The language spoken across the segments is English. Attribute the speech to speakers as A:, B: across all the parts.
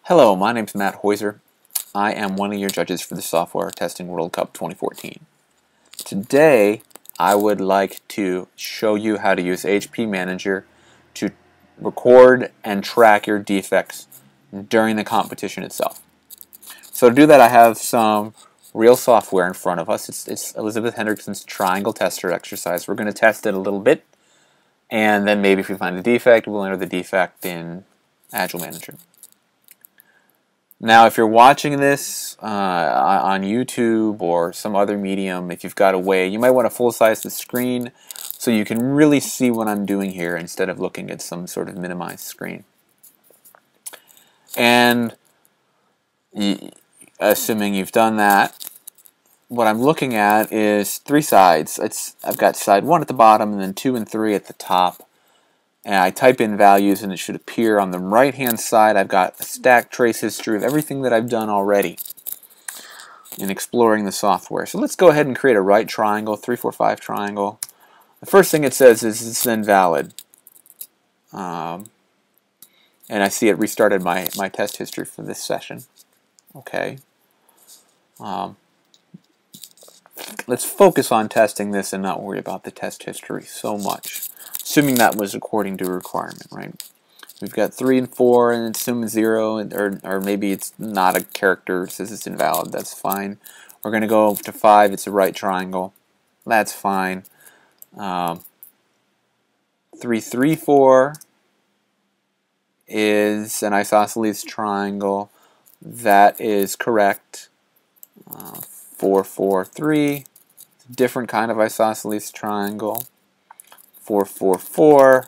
A: Hello, my name's Matt Heuser. I am one of your judges for the Software Testing World Cup 2014. Today, I would like to show you how to use AgileManager to record and track your defects during the competition itself. So to do that, I have some real software in front of us. It's Elizabeth Hendrickson's triangle tester exercise. We're going to test it a little bit, and then maybe if we find a defect, we'll enter the defect in AgileManager. Now, if you're watching this on YouTube or some other medium, if you've got a way, you might want to full-size the screen so you can really see what I'm doing here instead of looking at some sort of minimized screen. And assuming you've done that, what I'm looking at is three sides. I've got side 1 at the bottom and then 2 and 3 at the top. And I type in values and it should appear on the right hand side. I've got a stack trace history of everything that I've done already in exploring the software. So let's go ahead and create a right triangle, 3, 4, 5 triangle. The first thing it says is it's invalid. And I see it restarted my test history for this session. Okay. Let's focus on testing this and not worry about the test history so much. Assuming that was according to requirement, right? We've got 3 and 4, and assume 0, or maybe it's not a character, it says it's invalid. That's fine. We're going to go to 5. It's a right triangle. That's fine. 3, 3, 4 is an isosceles triangle. That is correct. 4, 4, 3. It's a different kind of isosceles triangle. 4, 4, 4,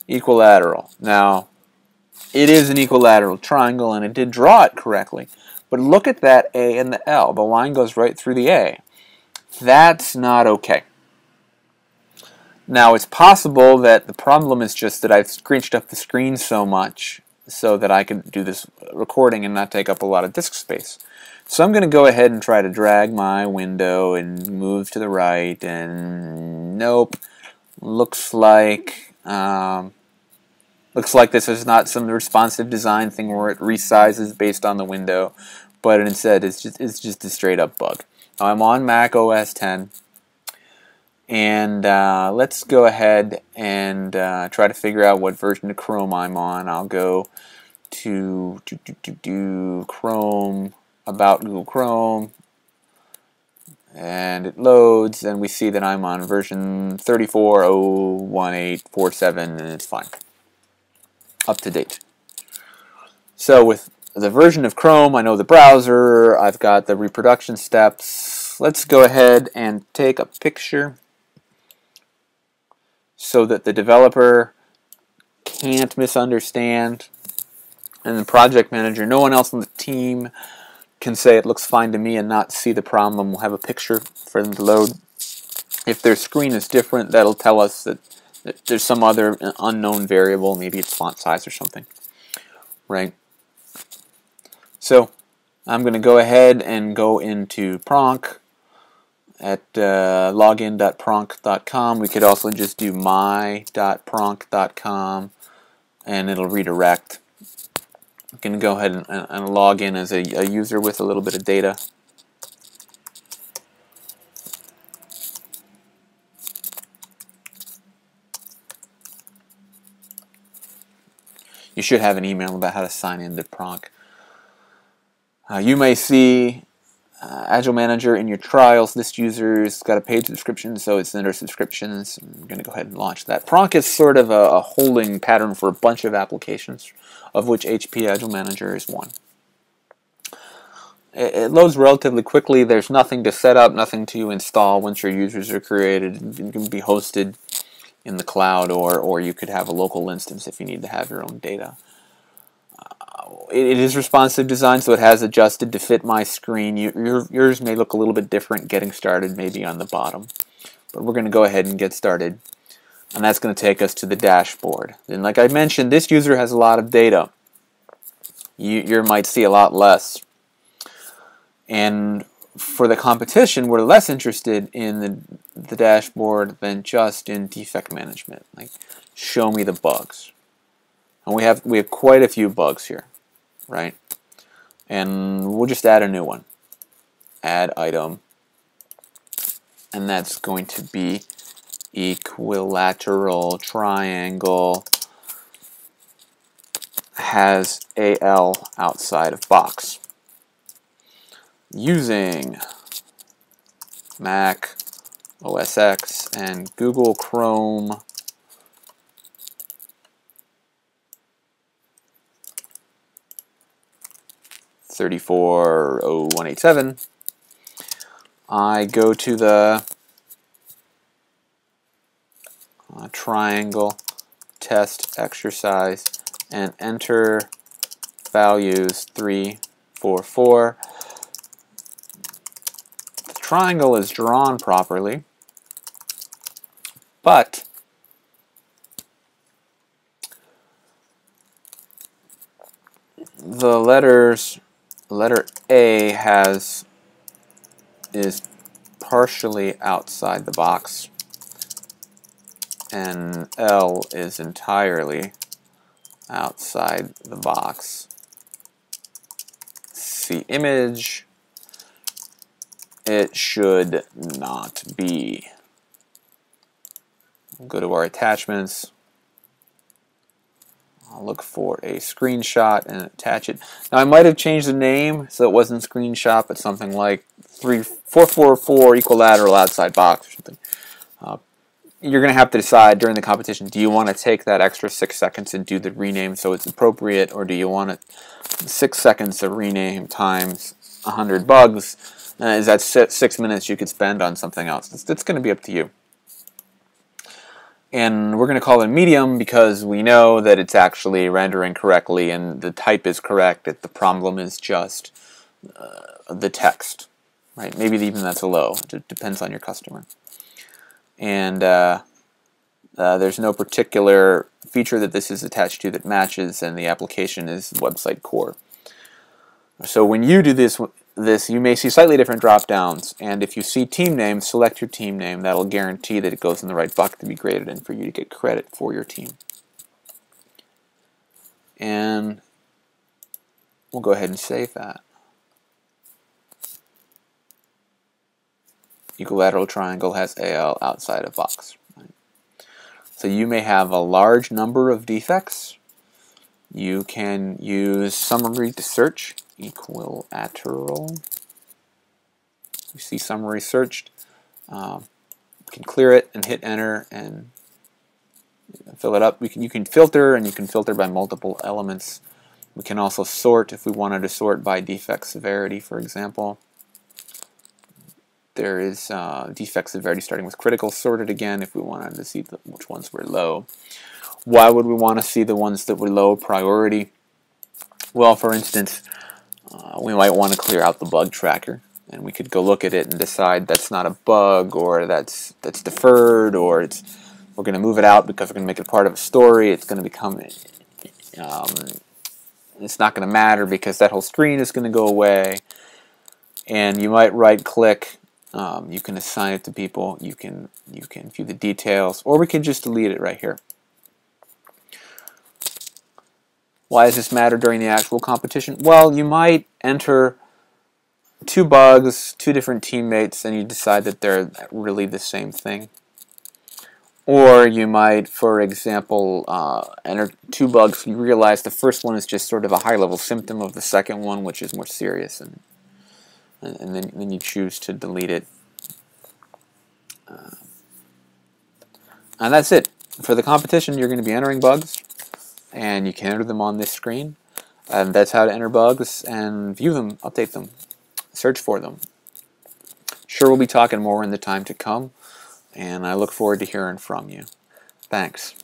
A: equilateral. Now, it is an equilateral triangle, and it did draw it correctly. But look at that A and the L. The line goes right through the A. That's not okay. Now, it's possible that the problem is just that I've screeched up the screen so much so that I can do this recording and not take up a lot of disk space. So I'm going to go ahead and try to drag my window and move to the right, and nope. Looks like this is not some responsive design thing where it resizes based on the window, but instead it's just a straight up bug. Now I'm on Mac OS 10, and let's go ahead and try to figure out what version of Chrome I'm on. I'll go to Chrome, about Google Chrome. And it loads, and we see that I'm on version 34.01847, and it's fine. Up to date. So with the version of Chrome, I know the browser, I've got the reproduction steps. Let's go ahead and take a picture so that the developer can't misunderstand, and the project manager, no one else on the team, can say it looks fine to me and not see the problem. We'll have a picture for them to load. If their screen is different, that'll tell us that there's some other unknown variable. Maybe it's font size or something, right? So I'm going to go ahead and go into Pronk at login.pronk.com. We could also just do my.pronk.com, and it'll redirect. I'm going to go ahead and log in as a user with a little bit of data. You should have an email about how to sign into Pronk. You may see Agile Manager in your trials. This user's got a paid subscription, so it's under subscriptions. I'm going to go ahead and launch that. Pronk is sort of a holding pattern for a bunch of applications, of which HP Agile Manager is one. It loads relatively quickly. There's nothing to set up, nothing to install once your users are created. It can be hosted in the cloud, or you could have a local instance if you need to have your own data. It is responsive design, so it has adjusted to fit my screen. Yours may look a little bit different getting started, maybe on the bottom. But we're going to go ahead and get started. And that's going to take us to the dashboard. And like I mentioned, this user has a lot of data. You might see a lot less. And for the competition, we're less interested in the dashboard than just in defect management. Like, show me the bugs. And we have quite a few bugs here, right? and we'll just add a new one. Add item, and that's going to be equilateral triangle has AL outside of box. Using Mac OS X and Google Chrome (340187), I go to the triangle test exercise and enter values 3, 4, 4. The triangle is drawn properly, but the letter A is partially outside the box, and L is entirely outside the box. See image. It should not be. We'll go to our attachments. I'll look for a screenshot and attach it. Now I might have changed the name so it wasn't screenshot, but something like 444 equilateral outside box or something. You're going to have to decide during the competition, do you want to take that extra 6 seconds and do the rename so it's appropriate, or do you want it 6 seconds to rename times 100 bugs? Is that 6 minutes you could spend on something else? It's going to be up to you. And we're going to call it medium because we know that it's actually rendering correctly and the type is correct. The problem is just the text, right? Maybe even that's a low. It depends on your customer. And there's no particular feature that this is attached to that matches, and the application is website core. So when you do this, you may see slightly different drop downs, and if you see team name, select your team name. That'll guarantee that it goes in the right bucket to be graded and for you to get credit for your team. And we'll go ahead and save that. Equilateral triangle has AL outside of box. Right? So you may have a large number of defects. You can use summary to search. Equilateral. You see summary searched. You can clear it and hit enter and fill it up. You can filter, and you can filter by multiple elements. We can also sort if we wanted to sort by defect severity, for example. There is defect severity starting with critical, sorted again if we wanted to see which ones were low. Why would we want to see the ones that were low priority? Well, for instance, we might want to clear out the bug tracker, and we could go look at it and decide that's not a bug, or that's deferred, or we're going to move it out because we're going to make it part of a story. It's going to become it's not going to matter because that whole screen is going to go away. And you might right-click. You can assign it to people. You can view the details, or we can just delete it right here. Why does this matter during the actual competition? Well, you might enter 2 bugs, 2 different teammates, and you decide that they're really the same thing. Or you might, for example, enter 2 bugs. You realize the first one is just sort of a high-level symptom of the second one, which is more serious, and then you choose to delete it. And that's it. For the competition, you're going to be entering bugs, and you can enter them on this screen. And that's how to enter bugs and view them, update them, search for them. Sure, we'll be talking more in the time to come, and I look forward to hearing from you. Thanks.